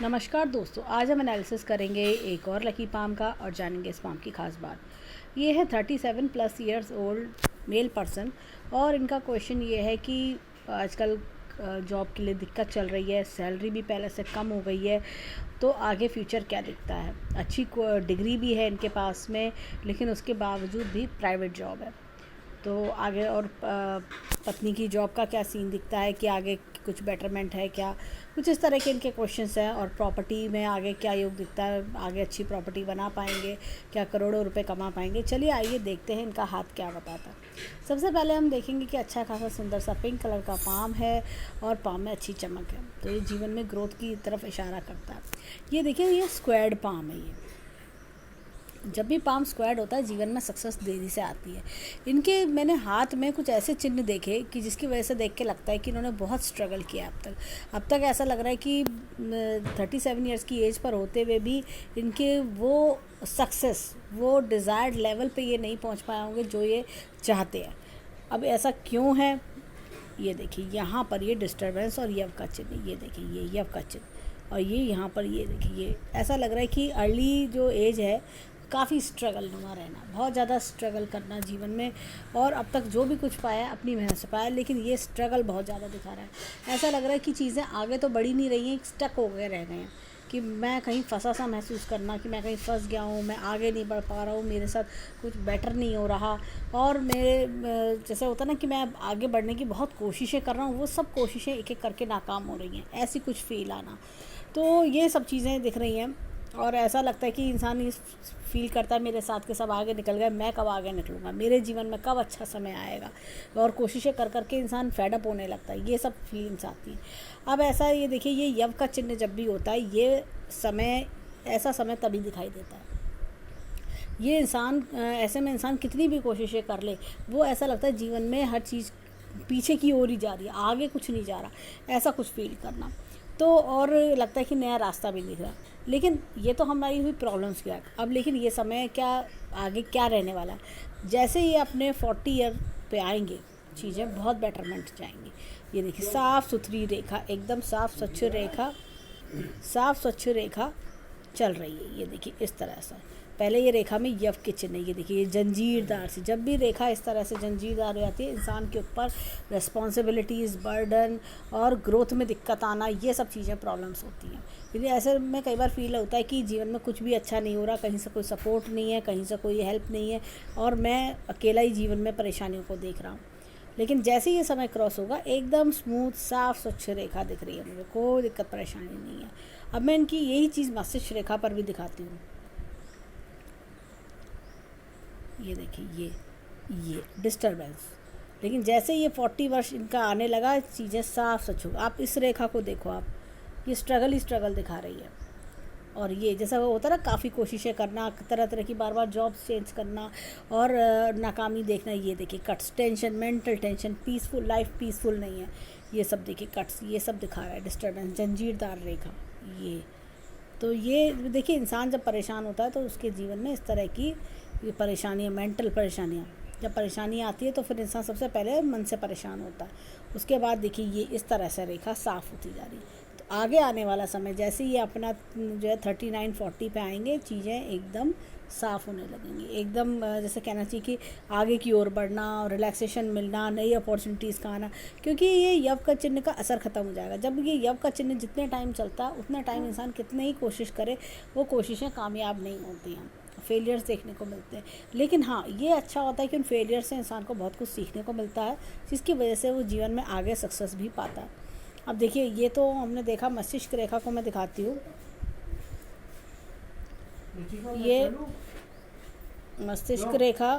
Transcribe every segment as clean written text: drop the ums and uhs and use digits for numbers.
नमस्कार दोस्तों, आज हम एनालिसिस करेंगे एक और लकी पाम का और जानेंगे इस पाम की खास बात। ये है 37+ ओल्ड मेल पर्सन और इनका क्वेश्चन ये है कि आजकल जॉब के लिए दिक्कत चल रही है, सैलरी भी पहले से कम हो गई है, तो आगे फ्यूचर क्या दिखता है। अच्छी डिग्री भी है इनके पास में, लेकिन उसके बावजूद भी प्राइवेट जॉब है। तो आगे और पत्नी की जॉब का क्या सीन दिखता है कि आगे कुछ बेटरमेंट है क्या, कुछ इस तरह के इनके क्वेश्चंस हैं। और प्रॉपर्टी में आगे क्या योग दिखता है, आगे अच्छी प्रॉपर्टी बना पाएंगे क्या, करोड़ों रुपए कमा पाएंगे। चलिए आइए देखते हैं इनका हाथ क्या बताता है। सबसे पहले हम देखेंगे कि अच्छा खासा सुंदर सा पिंक कलर का पाम है और पाम में अच्छी चमक है, तो ये जीवन में ग्रोथ की तरफ इशारा करता है। ये देखिए, ये स्क्वायर्ड पाम है। ये जब भी पाम स्क्वायर्ड होता है जीवन में सक्सेस देरी से आती है। इनके मैंने हाथ में कुछ ऐसे चिन्ह देखे कि जिसकी वजह से देख के लगता है कि इन्होंने बहुत स्ट्रगल किया अब तक ऐसा लग रहा है कि 37 ईयर्स की एज पर होते हुए भी इनके वो सक्सेस, वो डिज़ायर्ड लेवल पे ये नहीं पहुंच पाए होंगे जो ये चाहते हैं। अब ऐसा क्यों है, ये देखिए यहाँ पर ये डिस्टर्बेंस और यव का चिन्ह, ये देखिए ये यव का चिन्ह, और ये यहाँ पर ये देखिए, ये ऐसा लग रहा है कि अर्ली जो एज है काफ़ी स्ट्रगल नुमा रहना, बहुत ज़्यादा स्ट्रगल करना जीवन में, और अब तक जो भी कुछ पाया अपनी मेहनत से पाया, लेकिन ये स्ट्रगल बहुत ज़्यादा दिखा रहा है। ऐसा लग रहा है कि चीज़ें आगे तो बढ़ी नहीं रही हैं, स्टक हो गए रह गए हैं, कि मैं कहीं फंसा सा महसूस करना कि मैं कहीं फंस गया हूँ, मैं आगे नहीं बढ़ पा रहा हूँ, मेरे साथ कुछ बेटर नहीं हो रहा, और मेरे जैसे होता ना कि मैं आगे बढ़ने की बहुत कोशिशें कर रहा हूँ, वो सब कोशिशें एक एक करके नाकाम हो रही हैं, ऐसी कुछ फील आना। तो ये सब चीज़ें दिख रही हैं और ऐसा लगता है कि इंसान ये फील करता है मेरे साथ के सब आगे निकल गए, मैं कब आगे निकलूँगा, मेरे जीवन में कब अच्छा समय आएगा, और कोशिशें कर करके इंसान फेडअप होने लगता है। ये सब फीलिंग्स आती हैं। अब ऐसा ये देखिए, ये यव का चिन्ह जब भी होता है, ये समय, ऐसा समय तभी दिखाई देता है। ये इंसान ऐसे में इंसान कितनी भी कोशिशें कर ले, वो ऐसा लगता है जीवन में हर चीज़ पीछे की ओर ही जा रही है, आगे कुछ नहीं जा रहा, ऐसा कुछ फील करना। तो और लगता है कि नया रास्ता भी दिख रहा। लेकिन ये तो हमारी हुई प्रॉब्लम्स की बात। अब लेकिन ये समय क्या आगे क्या रहने वाला है। जैसे ये अपने 40 ईयर पे आएंगे, चीज़ें बहुत बेटरमेंट जाएंगी। ये देखिए, साफ़ सुथरी रेखा, एकदम साफ़ स्वच्छ रेखा चल रही है। ये देखिए इस तरह से, पहले ये रेखा में यव के चिन्ह, ये देखिए ये जंजीरदार से, जब भी रेखा इस तरह से जंजीरदार हो जाती है, इंसान के ऊपर रिस्पॉन्सिबिलिटीज़, बर्डन और ग्रोथ में दिक्कत आना, ये सब चीज़ें प्रॉब्लम्स होती हैं। क्योंकि ऐसे में कई बार फील होता है कि जीवन में कुछ भी अच्छा नहीं हो रहा, कहीं से कोई सपोर्ट नहीं है, कहीं से कोई हेल्प नहीं है, और मैं अकेला ही जीवन में परेशानियों को देख रहा हूँ। लेकिन जैसे ये समय क्रॉस होगा, एकदम स्मूथ साफ़ स्वच्छ रेखा दिख रही है, मुझे कोई दिक्कत परेशानी नहीं है। अब मैं इनकी यही चीज़ मस्तिष्क रेखा पर भी दिखाती हूँ। ये देखिए ये डिस्टर्बेंस, लेकिन जैसे ये 40 वर्ष इनका आने लगा, चीज़ें साफ स्वच्छ हो। आप इस रेखा को देखो, आप ये स्ट्रगल ही स्ट्रगल दिखा रही है। और ये जैसा वो होता है ना, काफ़ी कोशिशें करना, तरह तरह की बार बार जॉब्स चेंज करना और नाकामी देखना। ये देखिए cuts, tension, mental tension, peaceful life peaceful नहीं है, ये सब देखिए कट्स, ये सब दिखा रहा है डिस्टर्बेंस, जंजीरदार रेखा। ये तो ये देखिए, इंसान जब परेशान होता है तो उसके जीवन में इस तरह की ये परेशानियाँ, मेंटल परेशानियाँ, जब परेशानी आती है तो फिर इंसान सबसे पहले मन से परेशान होता है। उसके बाद देखिए ये इस तरह से रेखा साफ़ होती जा रही है। तो आगे आने वाला समय जैसे ये अपना जो है 39-40 पे आएंगे, चीज़ें एकदम साफ़ होने लगेंगी, एकदम जैसे कहना चाहिए कि आगे की ओर बढ़ना, रिलैक्सेशन मिलना, नई अपॉर्चुनिटीज़ का आना। क्योंकि ये यव का चिन्ह का असर ख़त्म हो जाएगा। जब ये यव का चिन्ह जितने टाइम चलता है, उतना टाइम इंसान कितने ही कोशिश करे, वो कोशिशें कामयाब नहीं होती हैं, फेलियर्स देखने को मिलते हैं। लेकिन हाँ, ये अच्छा होता है कि उन फेलियर से इंसान को बहुत कुछ सीखने को मिलता है, जिसकी वजह से वो जीवन में आगे सक्सेस भी पाता है। अब देखिए, ये तो हमने देखा, मस्तिष्क रेखा को मैं दिखाती हूँ। ये मस्तिष्क रेखा,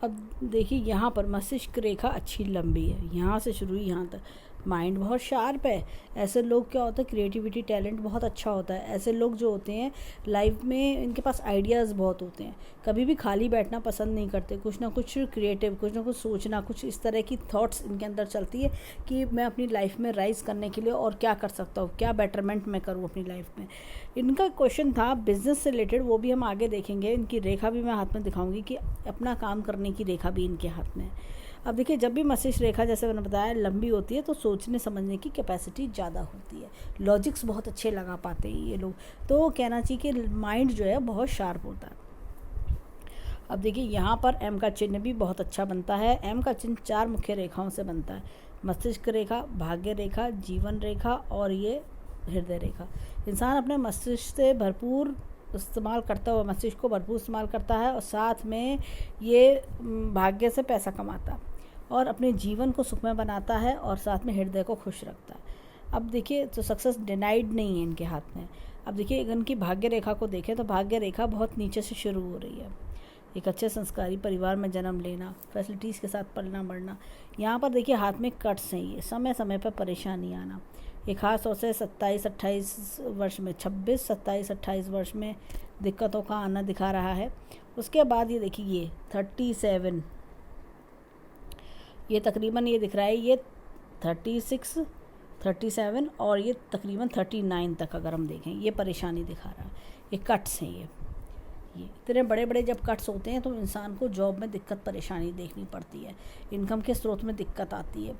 अब देखिए यहाँ पर मस्तिष्क रेखा अच्छी लंबी है, यहाँ से शुरू हुई यहाँ तक। माइंड बहुत शार्प है। ऐसे लोग क्या होता है, क्रिएटिविटी टैलेंट बहुत अच्छा होता है। ऐसे लोग जो होते हैं लाइफ में, इनके पास आइडियाज़ बहुत होते हैं, कभी भी खाली बैठना पसंद नहीं करते, कुछ ना कुछ क्रिएटिव, कुछ ना कुछ सोचना, कुछ इस तरह की थॉट्स इनके अंदर चलती है कि मैं अपनी लाइफ में राइज करने के लिए और क्या कर सकता हूँ, क्या बेटरमेंट मैं करूँ अपनी लाइफ में। इनका क्वेश्चन था बिजनेस से रिलेटेड, वो भी हम आगे देखेंगे। इनकी रेखा भी मैं हाथ में दिखाऊंगी कि अपना काम करने की रेखा भी इनके हाथ में है। अब देखिए जब भी मस्तिष्क रेखा जैसे मैंने बताया लंबी होती है तो सोचने समझने की कैपेसिटी ज़्यादा होती है, लॉजिक्स बहुत अच्छे लगा पाते हैं ये लोग, तो कहना चाहिए कि माइंड जो है बहुत शार्प होता है। अब देखिए यहाँ पर एम का चिन्ह भी बहुत अच्छा बनता है। एम का चिन्ह 4 मुख्य रेखाओं से बनता है, मस्तिष्क रेखा, भाग्य रेखा, जीवन रेखा और ये हृदय रेखा। इंसान अपने मस्तिष्क से भरपूर इस्तेमाल करता हुआ, मस्तिष्क को भरपूर इस्तेमाल करता है और साथ में ये भाग्य से पैसा कमाता है और अपने जीवन को सुखमय बनाता है और साथ में हृदय को खुश रखता है। अब देखिए तो सक्सेस डिनाइड नहीं है इनके हाथ में। अब देखिए इनकी भाग्य रेखा को देखें तो भाग्य रेखा बहुत नीचे से शुरू हो रही है। एक अच्छे संस्कारी परिवार में जन्म लेना, फैसिलिटीज़ के साथ पलना बढ़ना। यहाँ पर देखिए हाथ में कट्स हैं, ये समय समय पर परेशानी आना। ये खास तौर से 27-28 वर्ष में, 26-27-28 वर्ष में दिक्कतों का आना दिखा रहा है। उसके बाद ये देखिए ये 37, ये तकरीबन ये दिख रहा है ये 36, 37 और ये तकरीबन 39 तक अगर हम देखें ये परेशानी दिखा रहा है। ये कट्स हैं, ये इतने बड़े बड़े जब कट्स होते हैं तो इंसान को जॉब में दिक्कत परेशानी देखनी पड़ती है, इनकम के स्रोत में दिक्कत आती है,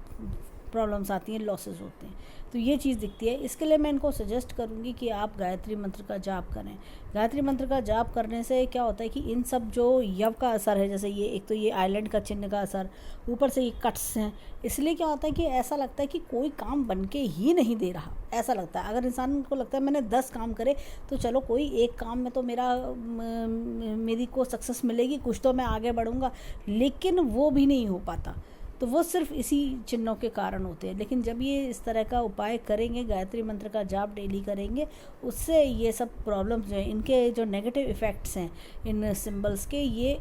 प्रॉब्लम्स आती हैं, लॉसेस होते हैं, तो ये चीज़ दिखती है। इसके लिए मैं इनको सजेस्ट करूँगी कि आप गायत्री मंत्र का जाप करें। गायत्री मंत्र का जाप करने से क्या होता है कि इन सब जो यव का असर है, जैसे ये एक तो ये आइलैंड का चिन्ह का असर, ऊपर से ये कट्स हैं, इसलिए क्या होता है कि ऐसा लगता है कि कोई काम बन के ही नहीं दे रहा, ऐसा लगता है। अगर इंसान को लगता है मैंने 10 काम करे तो चलो कोई एक काम में तो मेरी को सक्सेस मिलेगी, कुछ तो मैं आगे बढ़ूँगा, लेकिन वो भी नहीं हो पाता, तो वो सिर्फ इसी चिन्हों के कारण होते हैं। लेकिन जब ये इस तरह का उपाय करेंगे, गायत्री मंत्र का जाप डेली करेंगे, उससे ये सब प्रॉब्लम्स जो हैं, इनके जो नेगेटिव इफ़ेक्ट्स हैं इन सिंबल्स के, ये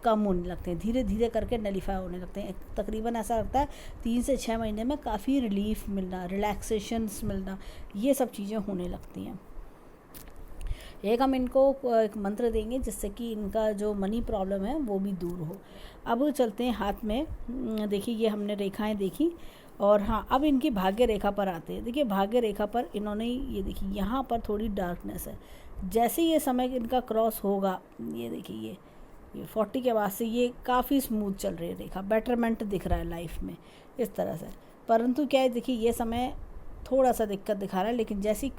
कम होने लगते हैं, धीरे धीरे करके नलीफाई होने लगते हैं। तकरीबन ऐसा लगता है 3 से 6 महीने में काफ़ी रिलीफ मिलना, रिलैक्सेशंस मिलना, ये सब चीज़ें होने लगती हैं। एक हम इनको एक मंत्र देंगे जिससे कि इनका जो मनी प्रॉब्लम है वो भी दूर हो। अब चलते हैं हाथ में, देखिए ये हमने रेखाएं देखी, और हाँ अब इनकी भाग्य रेखा पर आते हैं। देखिए भाग्य रेखा पर इन्होंने ये देखिए यहाँ पर थोड़ी डार्कनेस है, जैसे ये समय इनका क्रॉस होगा, ये देखिए ये 40 के बाद से ये काफ़ी स्मूथ चल रही है रेखा, बेटरमेंट दिख रहा है लाइफ में इस तरह से। परंतु क्या है, देखिए ये समय थोड़ा सा दिक्कत दिखा रहा है, लेकिन जैसे ही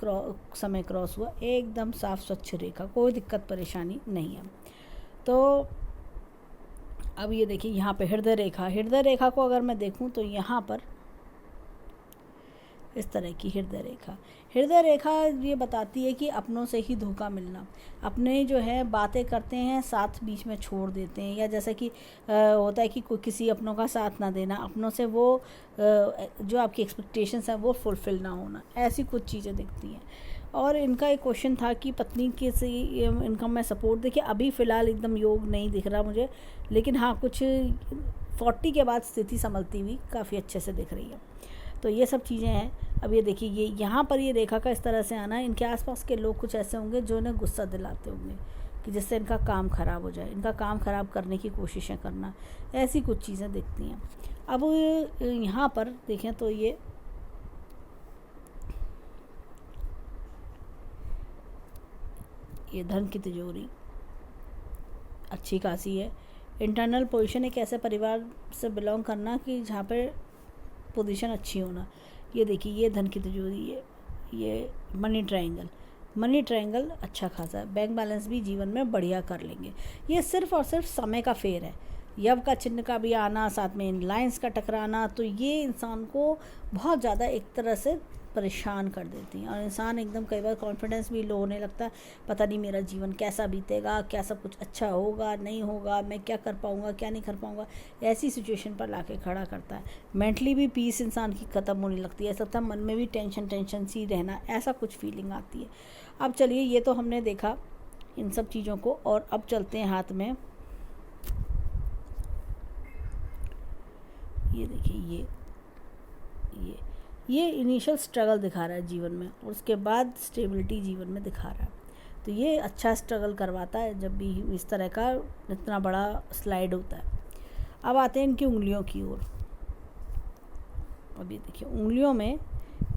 समय क्रॉस हुआ एकदम साफ स्वच्छ रेखा, कोई दिक्कत परेशानी नहीं है। तो अब ये देखिए यहाँ पे हृदय रेखा, हृदय रेखा को अगर मैं देखूँ तो यहाँ पर इस तरह की हृदय रेखा, हृदय रेखा ये बताती है कि अपनों से ही धोखा मिलना, अपने जो है बातें करते हैं साथ बीच में छोड़ देते हैं, या जैसे कि होता है कि कोई किसी अपनों का साथ ना देना, अपनों से वो जो आपकी एक्सपेक्टेशंस हैं वो फुलफ़िल ना होना, ऐसी कुछ चीज़ें दिखती हैं। और इनका एक क्वेश्चन था कि पत्नी के से इनकम में सपोर्ट, देखिए अभी फ़िलहाल एकदम योग नहीं दिख रहा मुझे, लेकिन हाँ कुछ 40 के बाद स्थिति संभलती हुई काफ़ी अच्छे से दिख रही है। तो ये सब चीज़ें हैं। अब ये देखिए ये यहाँ पर ये रेखा का इस तरह से आना, इनके आसपास के लोग कुछ ऐसे होंगे जो इन्हें गुस्सा दिलाते होंगे कि जिससे इनका काम ख़राब हो जाए, इनका काम ख़राब करने की कोशिशें करना, ऐसी कुछ चीज़ें दिखती हैं। अब यहाँ पर देखें तो ये धन की तिजोरी अच्छी खासी है। इंटरनल पोजीशन एक ऐसे परिवार से बिलोंग करना कि जहाँ पे पोजीशन अच्छी होना। ये देखिए ये धन की तिजोरी, ये मनी ट्रायंगल अच्छा खासा है। बैंक बैलेंस भी जीवन में बढ़िया कर लेंगे। ये सिर्फ़ और सिर्फ समय का फेर है। यव का चिन्ह का भी आना, साथ में इन लाइंस का टकराना, तो ये इंसान को बहुत ज़्यादा एक तरह से परेशान कर देती हैं, और इंसान एकदम कई बार कॉन्फिडेंस भी लो होने लगता है, पता नहीं मेरा जीवन कैसा बीतेगा, क्या सब कुछ अच्छा होगा नहीं होगा, मैं क्या कर पाऊँगा क्या नहीं कर पाऊँगा, ऐसी सिचुएशन पर लाके खड़ा करता है। मेंटली भी पीस इंसान की ख़त्म होने लगती है, ऐसा लगता है मन में भी टेंशन सी रहना, ऐसा कुछ फीलिंग आती है। अब चलिए ये तो हमने देखा इन सब चीज़ों को, और अब चलते हैं हाथ में, ये देखिए ये इनिशियल स्ट्रगल दिखा रहा है जीवन में, और उसके बाद स्टेबिलिटी जीवन में दिखा रहा है। तो ये अच्छा स्ट्रगल करवाता है जब भी इस तरह का इतना बड़ा स्लाइड होता है। अब आते हैं इनकी उंगलियों की ओर। अब ये देखिए उंगलियों में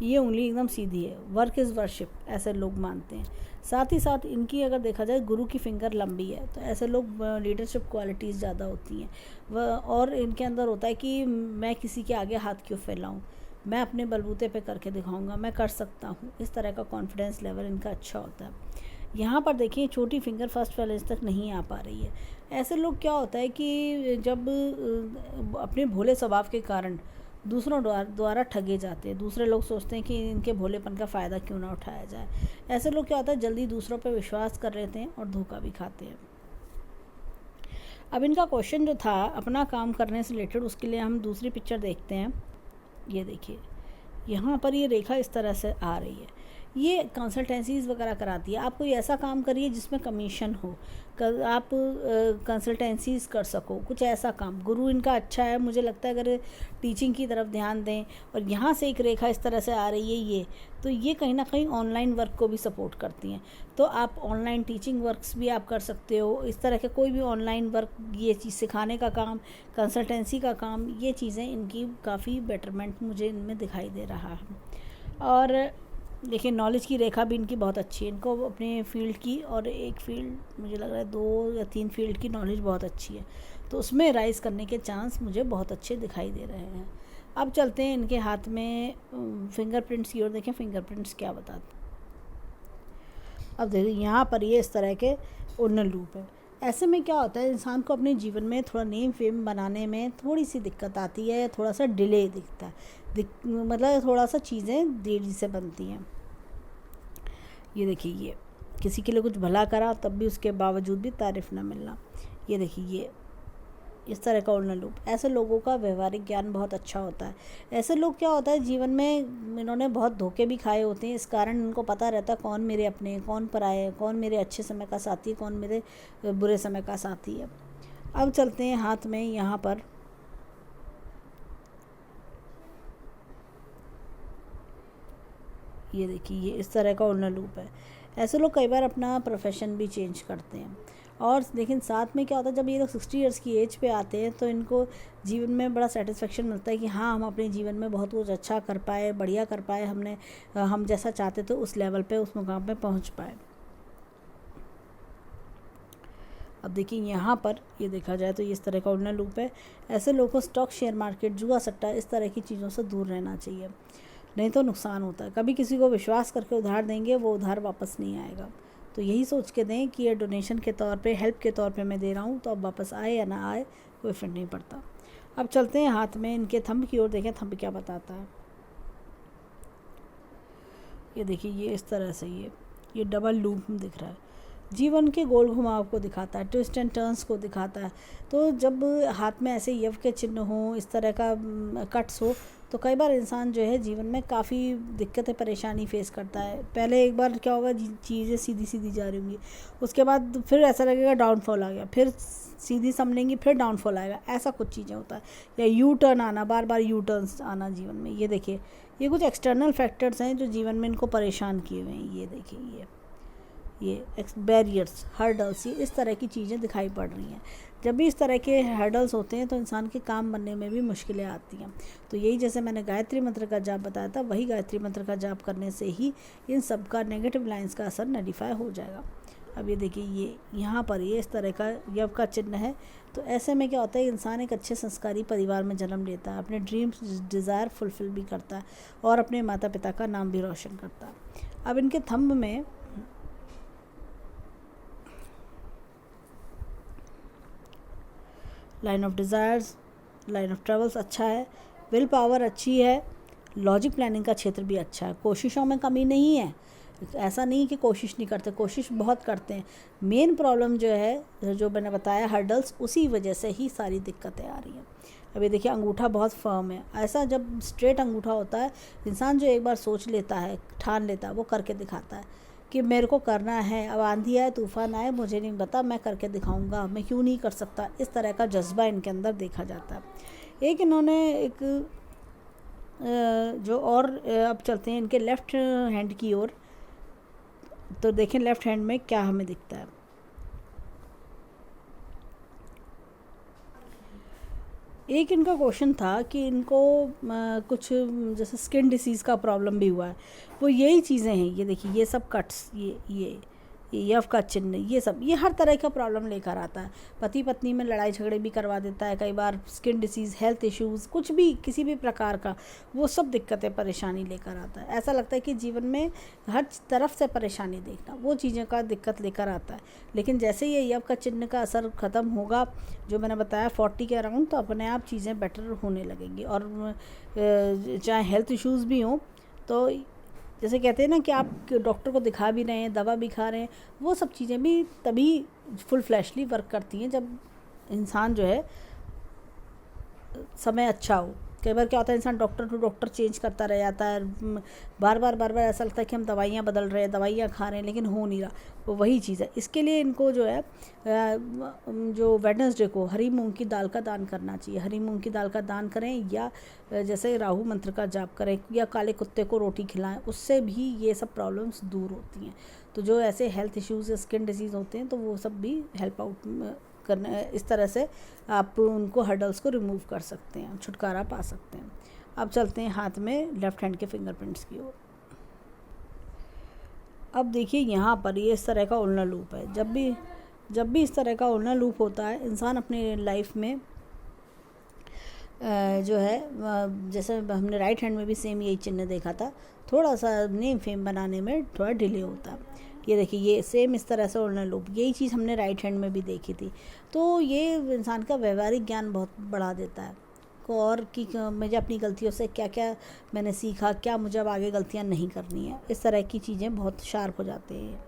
ये उंगली एकदम सीधी है, वर्क इज़ वर्शिप ऐसे लोग मानते हैं। साथ ही साथ इनकी अगर देखा जाए गुरु की फिंगर लंबी है, तो ऐसे लोग लीडरशिप क्वालिटीज़ ज़्यादा होती हैं वह, और इनके अंदर होता है कि मैं किसी के आगे हाथ क्यों फैलाऊं, मैं अपने बलबूते पे करके दिखाऊंगा, मैं कर सकता हूँ, इस तरह का कॉन्फिडेंस लेवल इनका अच्छा होता है। यहाँ पर देखिए छोटी फिंगर फर्स्ट फैलेंज तक नहीं आ पा रही है। ऐसे लोग क्या होता है कि जब अपने भोले स्वभाव के कारण दूसरों द्वारा ठगे जाते हैं, दूसरे लोग सोचते हैं कि इनके भोलेपन का फ़ायदा क्यों ना उठाया जाए। ऐसे लोग क्या होता है जल्दी दूसरों पर विश्वास कर लेते हैं और धोखा भी खाते हैं। अब इनका क्वेश्चन जो था अपना काम करने से रिलेटेड, उसके लिए हम दूसरी पिक्चर देखते हैं। ये देखिए यहाँ पर ये रेखा इस तरह से आ रही है, ये कंसल्टेंसीज़ वगैरह कराती है। आप कोई ऐसा काम करिए जिसमें कमीशन हो, आप कंसल्टेंसीज़ कर सको, कुछ ऐसा काम। गुरु इनका अच्छा है, मुझे लगता है अगर टीचिंग की तरफ ध्यान दें। और यहाँ से एक रेखा इस तरह से आ रही है ये, तो ये कहीं ना कहीं ऑनलाइन वर्क को भी सपोर्ट करती हैं। तो आप ऑनलाइन टीचिंग वर्क्स भी आप कर सकते हो, इस तरह के कोई भी ऑनलाइन वर्क, ये चीज़ सिखाने का काम, कंसल्टेंसी का काम, ये चीज़ें इनकी काफ़ी बेटरमेंट मुझे इनमें दिखाई दे रहा है। और देखिए नॉलेज की रेखा भी इनकी बहुत अच्छी है, इनको अपने फील्ड की, और एक फील्ड मुझे लग रहा है 2 या 3 फील्ड की नॉलेज बहुत अच्छी है, तो उसमें राइज़ करने के चांस मुझे बहुत अच्छे दिखाई दे रहे हैं। अब चलते हैं इनके हाथ में फिंगरप्रिंट्स की ओर, देखें फिंगरप्रिंट्स क्या बताते हैं। अब देखिए यहाँ पर ये इस तरह के उन्नत लूप है। ऐसे में क्या होता है इंसान को अपने जीवन में थोड़ा नेम फेम बनाने में थोड़ी सी दिक्कत आती है, थोड़ा सा डिले दिखता है, मतलब थोड़ा सा चीज़ें देरी से बनती हैं। ये देखिए ये किसी के लिए कुछ भला करा तब भी उसके बावजूद भी तारीफ़ ना मिलना। ये देखिए ये इस तरह का उड़ना लूप। ऐसे लोगों का व्यवहारिक ज्ञान बहुत अच्छा होता है। ऐसे लोग क्या होता है जीवन में इन्होंने बहुत धोखे भी खाए होते हैं, इस कारण इनको पता रहता है कौन मेरे अपने, कौन पराए, कौन मेरे अच्छे समय का साथी है, कौन मेरे बुरे समय का साथी है। अब चलते हैं हाथ में यहाँ पर ये देखिए ये इस तरह का उड़ना लूप है। ऐसे लोग कई बार अपना प्रोफेशन भी चेंज करते हैं। और लेकिन साथ में क्या होता है जब ये लोग 60 ईयर्स की एज पे आते हैं तो इनको जीवन में बड़ा सेटिस्फेक्शन मिलता है कि हाँ हम अपने जीवन में बहुत कुछ अच्छा कर पाए, बढ़िया कर पाए, हमने हम जैसा चाहते थे उस लेवल पे, उस मुकाम पे पहुंच पाए। अब देखिए यहाँ पर ये देखा जाए तो ये इस तरह का उड़ना लूप है। ऐसे लोगों को स्टॉक, शेयर मार्केट, जुआ सट्टा, इस तरह की चीज़ों से दूर रहना चाहिए, नहीं तो नुकसान होता है। कभी किसी को विश्वास करके उधार देंगे वो उधार वापस नहीं आएगा, तो यही सोच के दें कि ये डोनेशन के तौर पे, हेल्प के तौर पे मैं दे रहा हूँ, तो अब वापस आए या ना आए कोई फर्क नहीं पड़ता। अब चलते हैं हाथ में इनके थंब की ओर, देखें थंब क्या बताता है। ये देखिए ये इस तरह से ये डबल लूप दिख रहा है, जीवन के गोल घुमाव को दिखाता है, ट्विस्ट एंड टर्न्स को दिखाता है। तो जब हाथ में ऐसे यव के चिन्ह हों, इस तरह का कट्स हो, तो कई बार इंसान जो है जीवन में काफ़ी दिक्कतें, परेशानी फेस करता है। पहले एक बार क्या होगा चीज़ें सीधी सीधी जा रही होंगी, उसके बाद फिर ऐसा लगेगा डाउनफॉल आ गया, फिर सीधी समझेंगी, फिर डाउनफॉल आएगा, ऐसा कुछ चीज़ें होता है। या यू टर्न आना, बार बार यू टर्न्स आना जीवन में। ये देखिए ये कुछ एक्सटर्नल फैक्टर्स हैं जो जीवन में इनको परेशान किए हुए हैं। ये देखिए ये बैरियर्स, हर्डल्स, ये इस तरह की चीज़ें दिखाई पड़ रही हैं। जब भी इस तरह के हर्डल्स होते हैं तो इंसान के काम बनने में भी मुश्किलें आती हैं। तो यही जैसे मैंने गायत्री मंत्र का जाप बताया था, वही गायत्री मंत्र का जाप करने से ही इन सब का नेगेटिव लाइंस का असर नलिफाई हो जाएगा। अब ये देखिए ये यहाँ पर ये इस तरह का यव का चिन्ह है। तो ऐसे में क्या होता है इंसान एक अच्छे संस्कारी परिवार में जन्म लेता है, अपने ड्रीम्स, डिज़ायर फुलफ़िल भी करता है और अपने माता पिता का नाम भी रोशन करता है। अब इनके थंब में line of desires, line of travels अच्छा है, विल पावर अच्छी है, लॉजिक प्लानिंग का क्षेत्र भी अच्छा है, कोशिशों में कमी नहीं है। ऐसा नहीं कि कोशिश नहीं करते, कोशिश बहुत करते हैं। मेन प्रॉब्लम जो है जो मैंने बताया हर्डल्स, उसी वजह से ही सारी दिक्कतें आ रही हैं। अभी देखिए अंगूठा बहुत फर्म है। ऐसा जब स्ट्रेट अंगूठा होता है, इंसान जो एक बार सोच लेता है, ठान लेता है, वो करके दिखाता है कि मेरे को करना है। अब आंधी आए, तूफान आए, मुझे नहीं पता, मैं करके दिखाऊंगा, मैं क्यों नहीं कर सकता, इस तरह का जज्बा इनके अंदर देखा जाता है। एक इन्होंने एक जो और अब चलते हैं इनके लेफ़्ट हैंड की ओर, तो देखें लेफ़्ट हैंड में क्या हमें दिखता है। एक इनका क्वेश्चन था कि इनको कुछ जैसे स्किन डिसीज़ का प्रॉब्लम भी हुआ है, वो यही चीज़ें हैं, ये देखिए ये सब कट्स, ये यफ का चिन्ह, ये सब, ये हर तरह का प्रॉब्लम लेकर आता है। पति पत्नी में लड़ाई झगड़े भी करवा देता है, कई बार स्किन डिसीज़, हेल्थ इश्यूज़, कुछ भी किसी भी प्रकार का, वो सब दिक्कतें परेशानी लेकर आता है। ऐसा लगता है कि जीवन में हर तरफ से परेशानी देखना, वो चीज़ों का दिक्कत लेकर आता है। लेकिन जैसे ये यफ का चिन्ह का असर ख़त्म होगा, जो मैंने बताया 40 के अराउंड, तो अपने आप चीज़ें बेटर होने लगेंगी। और चाहे हेल्थ इश्यूज़ भी हों, तो जैसे कहते हैं ना कि आप डॉक्टर को दिखा भी रहे हैं, दवा भी खा रहे हैं, वो सब चीज़ें भी तभी फुल फ्लैशली वर्क करती हैं जब इंसान जो है समय अच्छा हो। कई बार क्या होता है, इंसान डॉक्टर टू डॉक्टर चेंज करता रह जाता है, बार बार ऐसा लगता है कि हम दवाइयाँ बदल रहे हैं, दवाइयाँ खा रहे हैं, लेकिन हो नहीं रहा। वो वही चीज़ है। इसके लिए इनको जो है जो वेडनेसडे को हरी मूंग की दाल का दान करना चाहिए। हरी मूंग की दाल का दान करें, या जैसे राहु मंत्र का जाप करें, या काले कुत्ते को रोटी खिलाएं, उससे भी ये सब प्रॉब्लम्स दूर होती हैं। तो जो ऐसे हेल्थ इश्यूज़, स्किन डिजीज़ होते हैं, तो वो सब भी हेल्प आउट करना, इस तरह से आप उनको हर्डल्स को रिमूव कर सकते हैं, छुटकारा पा सकते हैं। अब चलते हैं हाथ में लेफ़्ट हैंड के फिंगरप्रिंट्स की ओर। अब देखिए यहाँ पर ये इस तरह का उल्ना लूप है। जब भी इस तरह का उल्ना लूप होता है, इंसान अपने लाइफ में जो है, जैसे हमने राइट हैंड में भी सेम यही चिन्ह देखा था, थोड़ा सा नेम फेम बनाने में थोड़ा डिले होता है। ये देखिए ये सेम इस तरह से उल्ना लूप, यही चीज़ हमने राइट हैंड में भी देखी थी। तो ये इंसान का व्यवहारिक ज्ञान बहुत बढ़ा देता है, और कि मुझे अपनी गलतियों से क्या क्या मैंने सीखा, क्या मुझे अब आगे गलतियाँ नहीं करनी है, इस तरह की चीज़ें बहुत शार्प हो जाते हैं।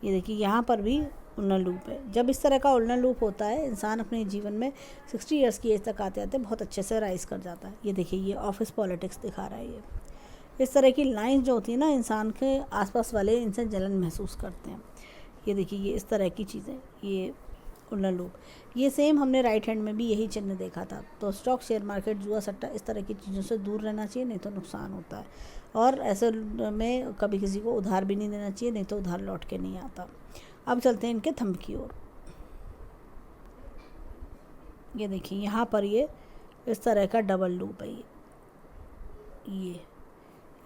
ये देखिए यहाँ पर भी उल्ना लूप है। जब इस तरह का उल्ना लूप होता है, इंसान अपने जीवन में 60 ईयर्स की एज तक आते आते बहुत अच्छे से राइज कर जाता है। ये देखिए ये ऑफिस पॉलिटिक्स दिखा रहा है। ये इस तरह की लाइन जो होती है ना, इंसान के आसपास वाले इनसे जलन महसूस करते हैं। ये देखिए ये इस तरह की चीज़ें, ये उल्ना लूप, ये सेम हमने राइट हैंड में भी यही चिन्ह देखा था। तो स्टॉक, शेयर मार्केट, जुआ सट्टा, इस तरह की चीज़ों से दूर रहना चाहिए, नहीं तो नुकसान होता है। और ऐसे में कभी किसी को उधार भी नहीं देना चाहिए, नहीं तो उधार लौट के नहीं आता। अब चलते हैं इनके थंब की ओर। ये देखिए यहाँ पर ये इस तरह का डबल लूप है।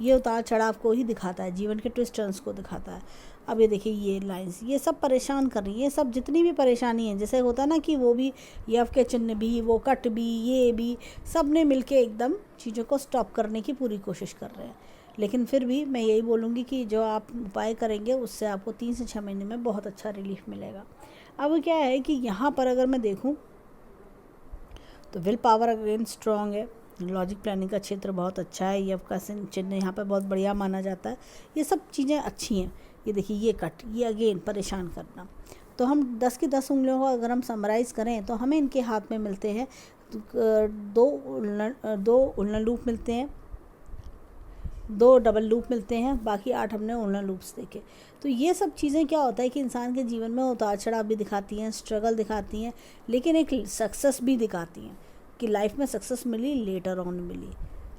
ये उतार चढ़ाव को ही दिखाता है, जीवन के ट्विस्ट टर्न्स को दिखाता है। अब ये देखिए ये लाइंस, ये सब परेशान कर रही है। ये सब जितनी भी परेशानी है, जैसे होता है ना कि वो भी यफ के चिन्ह भी, वो कट भी, ये भी, सब ने मिल के एकदम चीज़ों को स्टॉप करने की पूरी कोशिश कर रहे हैं। लेकिन फिर भी मैं यही बोलूँगी कि जो आप उपाय करेंगे, उससे आपको 3 से 6 महीने में बहुत अच्छा रिलीफ मिलेगा। अब क्या है कि यहाँ पर अगर मैं देखूँ तो विल पावर अगेन स्ट्रॉन्ग है, लॉजिक प्लानिंग का क्षेत्र बहुत अच्छा है, ये आपका चिन्ह यहाँ पर बहुत बढ़िया माना जाता है। ये सब चीज़ें अच्छी हैं। ये देखिए ये कट, ये अगेन परेशान करना। तो हम 10 की 10 उंगलियों को अगर हम समराइज़ करें, तो हमें इनके हाथ में मिलते हैं दो उल्ना लूप मिलते हैं, 2 डबल लूप मिलते हैं, बाकी 8 हमने उल्ना लूप्स देखे। तो ये सब चीज़ें क्या होता है कि इंसान के जीवन में उतार चढ़ाव भी दिखाती हैं, स्ट्रगल दिखाती हैं, लेकिन एक सक्सेस भी दिखाती हैं कि लाइफ में सक्सेस मिली, लेटर ऑन मिली।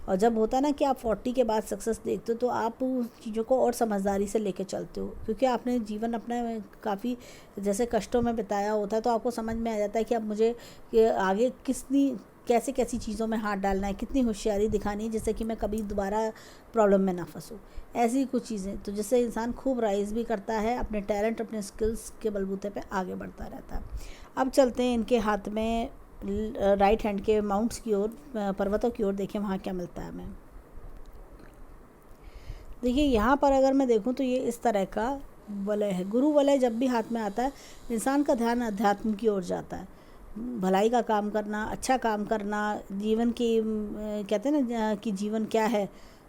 और जब होता है ना कि आप 40 के बाद सक्सेस देखते हो, तो आप चीज़ों को और समझदारी से लेके चलते हो, क्योंकि आपने जीवन अपना काफ़ी जैसे कष्टों में बिताया होता है। तो आपको समझ में आ जाता है कि अब मुझे आगे कैसे कैसी चीज़ों में हाथ डालना है, कितनी होशियारी दिखानी है, जिससे कि मैं कभी दोबारा प्रॉब्लम में ना फंसूँ। ऐसी कुछ चीज़ें, तो जिससे इंसान खूब राइज भी करता है, अपने टैलेंट, अपने स्किल्स के बलबूते पे आगे बढ़ता रहता है। अब चलते हैं इनके हाथ में राइट हैंड के माउंट्स की ओर, पर्वतों की ओर। देखें वहाँ क्या मिलता है हमें। देखिए यहाँ पर अगर मैं देखूँ तो ये इस तरह का वलय है। गुरु वलय जब भी हाथ में आता है, इंसान का ध्यान अध्यात्म की ओर जाता है। भलाई का काम करना, अच्छा काम करना, जीवन की कहते हैं ना कि जीवन क्या है,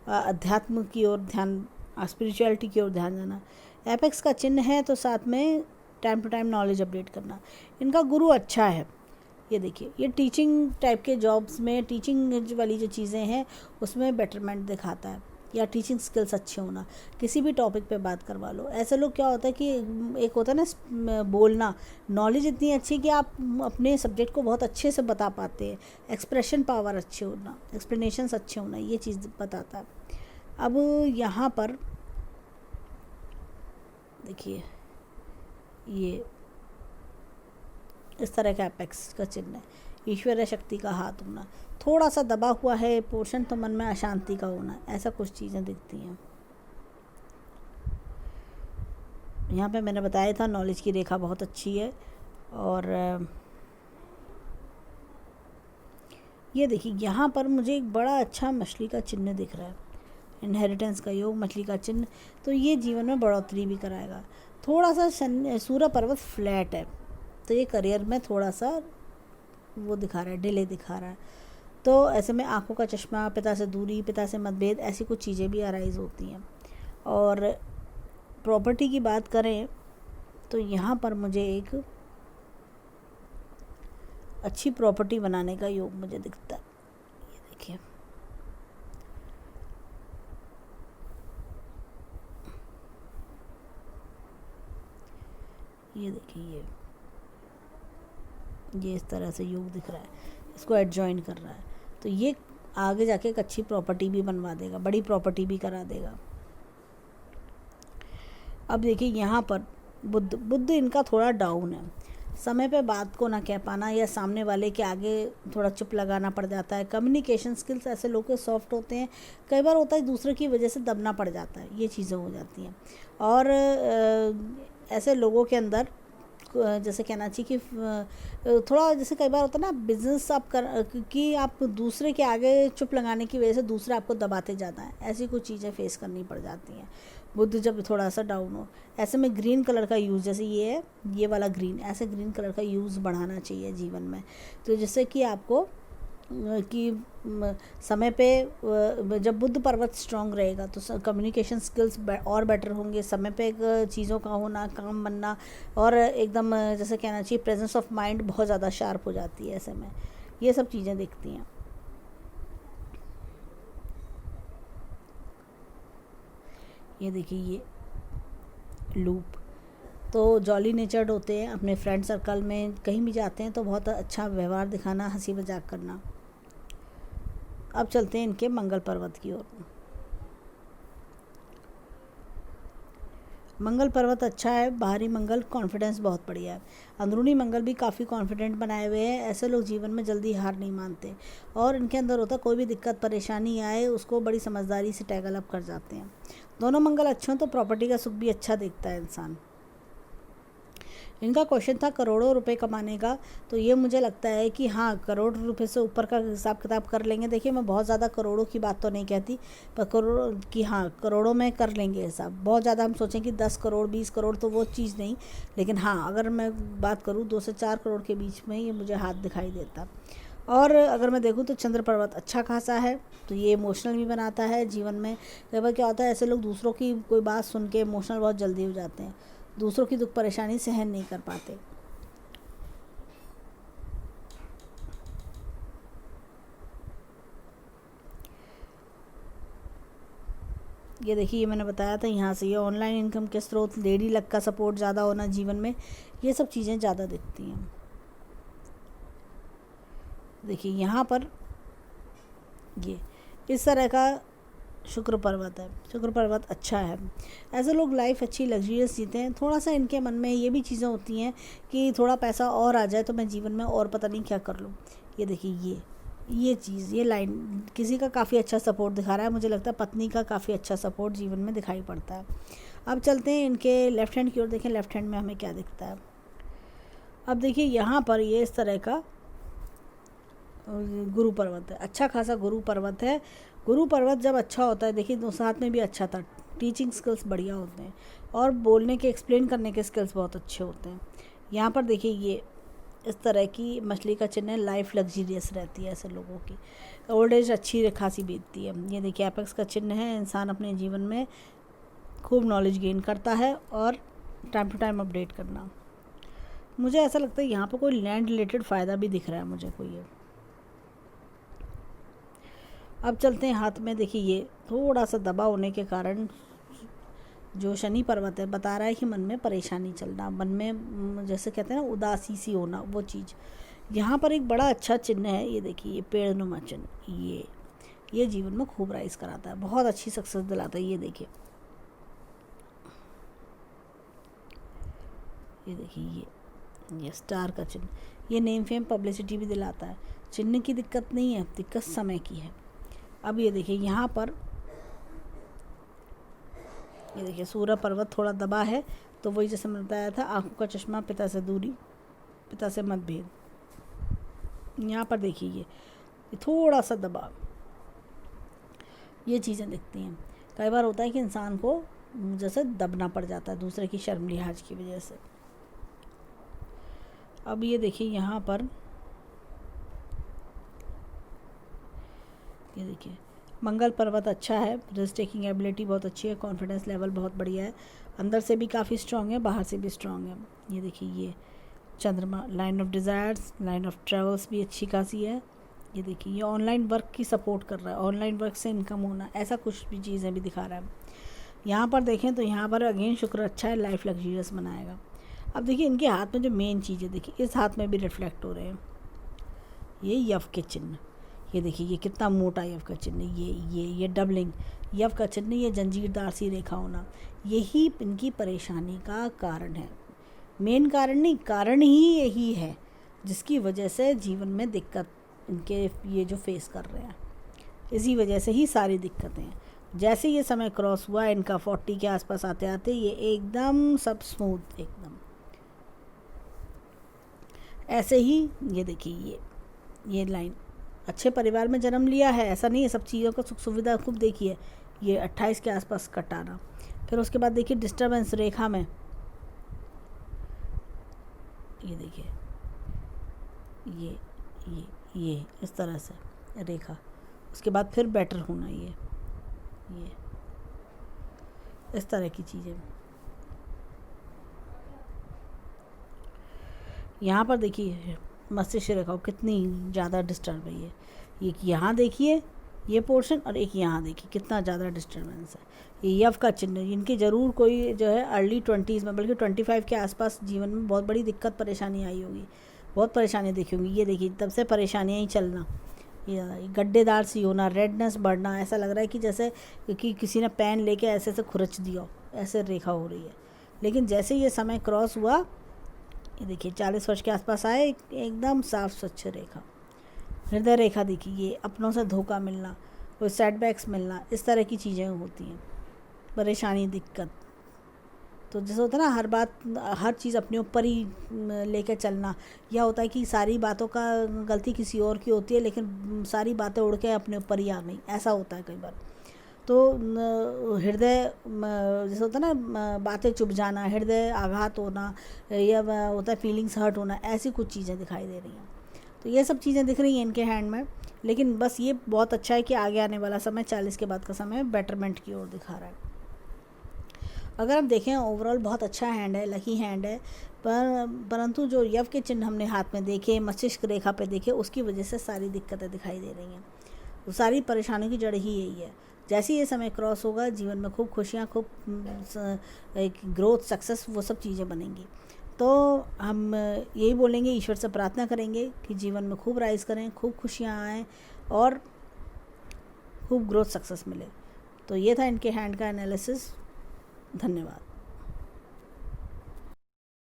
अध्यात्म की ओर ध्यान, स्पिरिचुअलिटी की ओर ध्यान जाना। एपेक्स का चिन्ह है, तो साथ में time to time knowledge update करना। इनका गुरु अच्छा है। ये देखिए ये टीचिंग टाइप के जॉब्स में, टीचिंग वाली जो चीज़ें हैं उसमें बेटरमेंट दिखाता है, या टीचिंग स्किल्स अच्छे होना, किसी भी टॉपिक पे बात करवा लो। ऐसे लोग क्या होता है कि एक होता है ना बोलना, नॉलेज इतनी अच्छी कि आप अपने सब्जेक्ट को बहुत अच्छे से बता पाते हैं, एक्सप्रेशन पावर अच्छे होना, एक्सप्लेनेशंस अच्छे होना, ये चीज़ बताता है। अब यहाँ पर देखिए ये इस तरह का एपेक्स का चिन्ह है। ईश्वरीय शक्ति का हाथ होना, थोड़ा सा दबा हुआ है पोर्शन तो मन में अशांति का होना, ऐसा कुछ चीज़ें दिखती हैं। यहाँ पे मैंने बताया था नॉलेज की रेखा बहुत अच्छी है। और ये देखिए यहाँ पर मुझे एक बड़ा अच्छा मछली का चिन्ह दिख रहा है, इनहेरिटेंस का योग, मछली का चिन्ह, तो ये जीवन में बढ़ोतरी भी कराएगा। थोड़ा सा सूर्य पर्वत फ्लैट है तो ये करियर में थोड़ा सा वो दिखा रहा है, डिले दिखा रहा है। तो ऐसे में आंखों का चश्मा, पिता से दूरी, पिता से मतभेद, ऐसी कुछ चीज़ें भी अराइज होती हैं। और प्रॉपर्टी की बात करें तो यहाँ पर मुझे एक अच्छी प्रॉपर्टी बनाने का योग मुझे दिखता है। ये देखिए, ये देखिए, ये इस तरह से योग दिख रहा है, इसको एडजॉइन कर रहा है, तो ये आगे जाके एक अच्छी प्रॉपर्टी भी बनवा देगा, बड़ी प्रॉपर्टी भी करा देगा। अब देखिए यहाँ पर बुद्ध इनका थोड़ा डाउन है, समय पे बात को ना कह पाना या सामने वाले के आगे थोड़ा चुप लगाना पड़ जाता है। कम्युनिकेशन स्किल्स ऐसे लोग के सॉफ्ट होते हैं, कई बार होता है दूसरे की वजह से दबना पड़ जाता है, ये चीज़ें हो जाती हैं। और ऐसे लोगों के अंदर जैसे कहना चाहिए कि थोड़ा जैसे कई बार होता है ना बिजनेस आप कि आप दूसरे के आगे चुप लगाने की वजह से दूसरे आपको दबाते जाता है, ऐसी कुछ चीज़ें फेस करनी पड़ जाती हैं बुद्ध जब थोड़ा सा डाउन हो। ऐसे में ग्रीन कलर का यूज़, जैसे ये है ये वाला ग्रीन, ऐसे ग्रीन कलर का यूज़ बढ़ाना चाहिए जीवन में, तो जिससे कि आपको कि समय पे जब बुद्ध पर्वत स्ट्रांग रहेगा तो कम्युनिकेशन स्किल्स और बेटर होंगे, समय पे चीज़ों का होना, काम बनना, और एकदम जैसे कहना चाहिए प्रेजेंस ऑफ माइंड बहुत ज़्यादा शार्प हो जाती है ऐसे में, ये सब चीज़ें दिखती हैं। ये देखिए, ये लूप तो जॉली नेचर्ड होते हैं, अपने फ्रेंड सर्कल में कहीं भी जाते हैं तो बहुत अच्छा व्यवहार दिखाना, हंसी मजाक करना। अब चलते हैं इनके मंगल पर्वत की ओर। मंगल पर्वत अच्छा है, बाहरी मंगल कॉन्फिडेंस बहुत बढ़िया है, अंदरूनी मंगल भी काफ़ी कॉन्फिडेंट बनाए हुए हैं। ऐसे लोग जीवन में जल्दी हार नहीं मानते और इनके अंदर होता कोई भी दिक्कत परेशानी आए उसको बड़ी समझदारी से टैकल अप कर जाते हैं। दोनों मंगल अच्छे हों तो प्रॉपर्टी का सुख भी अच्छा देखता है इंसान। इनका क्वेश्चन था करोड़ों रुपए कमाने का, तो ये मुझे लगता है कि हाँ करोड़ रुपए से ऊपर का हिसाब किताब कर लेंगे। देखिए मैं बहुत ज़्यादा करोड़ों की बात तो नहीं कहती, पर करोड़ की हाँ करोड़ों में कर लेंगे हिसाब। बहुत ज़्यादा हम सोचें कि 10 करोड़ 20 करोड़ तो वो चीज़ नहीं, लेकिन हाँ अगर मैं बात करूँ 2 से 4 करोड़ के बीच में ये मुझे हाथ दिखाई देता। और अगर मैं देखूँ तो चंद्र पर्वत अच्छा खासा है, तो ये इमोशनल भी बनाता है जीवन में। कई बार क्या होता है ऐसे लोग दूसरों की कोई बात सुन के इमोशनल बहुत जल्दी हो जाते हैं, दूसरों की दुख परेशानी सहन नहीं कर पाते। ये देखिए, ये मैंने बताया था यहाँ से ये ऑनलाइन इनकम के स्रोत, लेडी लक का सपोर्ट ज़्यादा होना जीवन में, ये सब चीज़ें ज़्यादा दिखती हैं। देखिए यहाँ पर ये इस तरह का शुक्र पर्वत है, शुक्र पर्वत अच्छा है। ऐसे लोग लाइफ अच्छी लग्जरियस जीते हैं। थोड़ा सा इनके मन में ये भी चीज़ें होती हैं कि थोड़ा पैसा और आ जाए तो मैं जीवन में और पता नहीं क्या कर लूँ। ये देखिए, ये चीज़, ये लाइन किसी का काफ़ी अच्छा सपोर्ट दिखा रहा है, मुझे लगता है पत्नी का काफ़ी अच्छा सपोर्ट जीवन में दिखाई पड़ता है। अब चलते हैं इनके लेफ़्ट हैंड की ओर, देखें लेफ़्ट हैंड में हमें क्या दिखता है। अब देखिए यहाँ पर ये इस तरह का गुरु पर्वत है, अच्छा खासा गुरु पर्वत है। गुरु पर्वत जब अच्छा होता है, देखिए दो साथ में भी अच्छा था, टीचिंग स्किल्स बढ़िया होते हैं और बोलने के एक्सप्लेन करने के स्किल्स बहुत अच्छे होते हैं। यहाँ पर देखिए ये इस तरह की मछली का चिन्ह है, लाइफ लग्जरियस रहती है ऐसे लोगों की, ओल्ड एज अच्छी खासी बीतती है। ये देखिए एपेक्स का चिन्ह है, इंसान अपने जीवन में खूब नॉलेज गेन करता है और टाइम टू टाइम अपडेट करना। मुझे ऐसा लगता है यहाँ पर कोई लैंड रिलेटेड फ़ायदा भी दिख रहा है मुझे कोई है। अब चलते हैं हाथ में, देखिए ये थोड़ा सा दबा होने के कारण जो शनि पर्वत है बता रहा है कि मन में परेशानी चलना, मन में जैसे कहते हैं ना उदासी सी होना, वो चीज़। यहाँ पर एक बड़ा अच्छा चिन्ह है, ये देखिए ये पेड़ नुमा चिन्ह, ये जीवन में खूब राइज कराता है, बहुत अच्छी सक्सेस दिलाता है। ये देखिए ये स्टार का चिन्ह, ये नेम फेम पब्लिसिटी भी दिलाता है। चिन्ह की दिक्कत नहीं है, दिक्कत समय की है। अब ये देखिए यहाँ पर, ये देखिए सूर्य पर्वत थोड़ा दबा है, तो वही जैसे मैंने बताया था, आंखों का चश्मा, पिता से दूरी, पिता से मतभेद। यहाँ पर देखिए ये थोड़ा सा दबाव, ये चीज़ें दिखती हैं। कई बार होता है कि इंसान को जैसे दबना पड़ जाता है दूसरे की शर्म लिहाज की वजह से। अब ये देखिए यहाँ पर, ये देखिए मंगल पर्वत अच्छा है, रिस्क टेकिंग एबिलिटी बहुत अच्छी है, कॉन्फिडेंस लेवल बहुत बढ़िया है, अंदर से भी काफ़ी स्ट्रांग है, बाहर से भी स्ट्रांग है। ये देखिए ये चंद्रमा, line of desires, line of travels भी अच्छी खासी है। ये देखिए ये ऑनलाइन वर्क की सपोर्ट कर रहा है, ऑनलाइन वर्क से इनकम होना, ऐसा कुछ भी चीज़ें भी दिखा रहा है। यहाँ पर देखें तो यहाँ पर अगेन शुक्र अच्छा है, लाइफ लग्जरियस बनाएगा। अब देखिए इनके हाथ में जो मेन चीज़ है, देखिए इस हाथ में भी रिफ्लेक्ट हो रहे हैं ये यव के चिन्ह। ये देखिए ये कितना मोटा यव का चिन्ह, ये डबलिंग यव का चिन्ह, ये जंजीरदार सी रेखा होना, यही इनकी परेशानी का कारण है। मेन कारण नहीं, कारण ही यही है जिसकी वजह से जीवन में दिक्कत इनके ये जो फेस कर रहे हैं, इसी वजह से ही सारी दिक्कतें हैं। जैसे ये समय क्रॉस हुआ इनका 40 के आसपास आते आते ये एकदम सब स्मूथ, एकदम ऐसे ही। ये देखिए ये लाइन, अच्छे परिवार में जन्म लिया है, ऐसा नहीं है, सब चीज़ों का सुख सुविधा खूब देखिए। ये 28 के आसपास कटाना, फिर उसके बाद देखिए डिस्टर्बेंस रेखा में, ये देखिए ये इस तरह से रेखा, उसके बाद फिर बेटर होना, ये इस तरह की चीज़ें। यहाँ पर देखिए मस्तिष्क रेखा कितनी ज़्यादा डिस्टर्ब है। ये यहाँ देखिए ये पोर्शन, और एक यहाँ देखिए कितना ज़्यादा डिस्टर्बेंस है। ये यव का चिन्ह, इनकी ज़रूर कोई जो है अर्ली 20s में, बल्कि 25 के आसपास जीवन में बहुत बड़ी दिक्कत परेशानी आई होगी, बहुत परेशानी देखी होंगी। ये देखिए तब से परेशानियाँ ही चलना, ये गड्ढेदार सी होना, रेडनेस बढ़ना, ऐसा लग रहा है कि जैसे कि किसी ने पेन लेके ऐसे से खुरच दिया, ऐसे रेखा हो रही है। लेकिन जैसे ये समय क्रॉस हुआ, ये देखिए 40 वर्ष के आसपास आए, एकदम साफ स्वच्छ रेखा। हृदय रेखा देखिए, ये अपनों से धोखा मिलना, कोई सेटबैक्स मिलना, इस तरह की चीज़ें होती हैं, परेशानी दिक्कत। तो जैसे होता है ना, हर चीज़ अपने ऊपर ही लेकर चलना, या होता है कि सारी बातों का गलती किसी और की होती है लेकिन सारी बातें उड़ के अपने ऊपर ही आ गई, ऐसा होता है कई बार। तो हृदय जैसे होता है ना, बातें चुभ जाना, हृदय आघात होना, या होता है फीलिंग्स हर्ट होना, ऐसी कुछ चीज़ें दिखाई दे रही हैं। तो ये सब चीज़ें दिख रही हैं इनके हैंड में। लेकिन बस ये बहुत अच्छा है कि आगे आने वाला समय 40 के बाद का समय बेटरमेंट की ओर दिखा रहा है। अगर हम देखें ओवरऑल बहुत अच्छा हैंड है, लकी हैंड है, परंतु जो यव के चिन्ह हमने हाथ में देखे, मस्तिष्क रेखा पे देखे, उसकी वजह से सारी दिक्कतें दिखाई दे रही हैं। तो सारी परेशानियों की जड़ ही यही है। जैसे ये समय क्रॉस होगा, जीवन में खूब खुशियाँ, खूब ग्रोथ, सक्सेस, वो सब चीज़ें बनेंगी। तो हम यही बोलेंगे, ईश्वर से प्रार्थना करेंगे कि जीवन में खूब राइज करें, खूब खुशियाँ आएँ और खूब ग्रोथ सक्सेस मिले। तो ये था इनके हैंड का एनालिसिस। धन्यवाद।